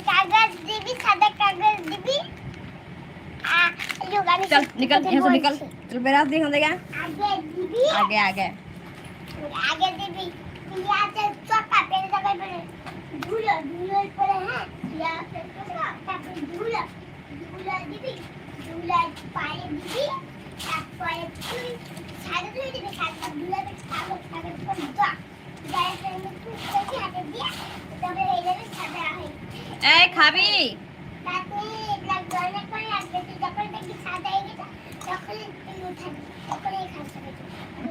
कागज दिबी, सादा कागज दिबी। चल निकल यहाँ से निकल। चल मेरा हाथ दिखा देगा। आगे दिबी। आगे आगे दिबी। यहाँ से चौका पेड़ दबा पड़े। धूलो धूलो पड़े हैं। यहाँ से चौका ताकि धूलो धूलो दिबी। धूलो पाए दिबी। पाए पूरी सादा धूलो दिबी। सादा धूलो में कागज कागज पर दो। जैसे में कुछ कैसे आते दिया। तब ये ले सादा है। ए खाबी ताकि लग जाने पर आगे से जब तक कि सादा आएगी तो तखन उठा तखन ये खा सकते हो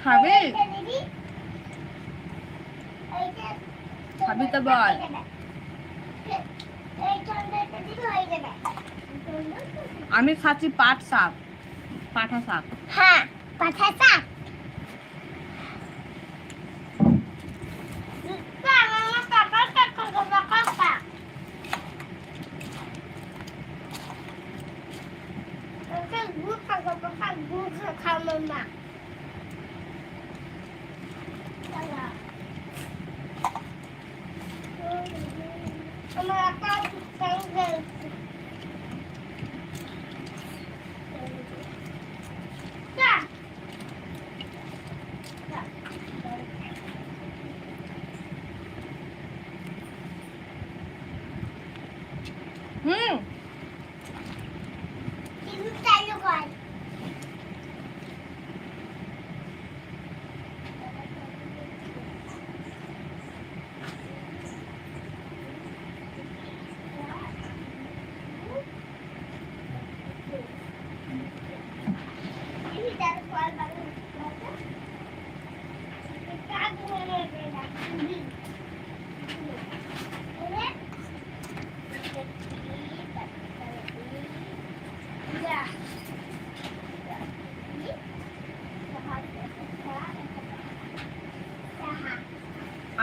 खाबी खाबी तो बोल আমি খাচ্ছি পাট শাক পাঠা শাক হ্যাঁ পাঠা শাক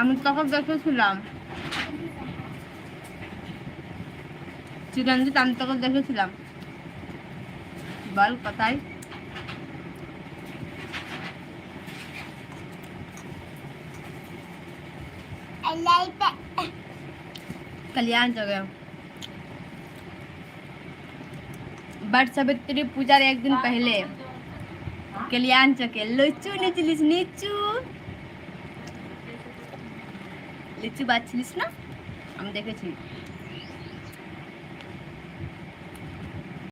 আমি তখন দেখেছিলাম চিরঞ্জিত আমি তখন দেখেছিলাম বল কোথায় कल्याण जगह बट सावित्री पूजार एक दिन पहले कल्याण चके लिचू निचलिस नीचू লিচু বাচ্ছিলিস না আমি দেখেছি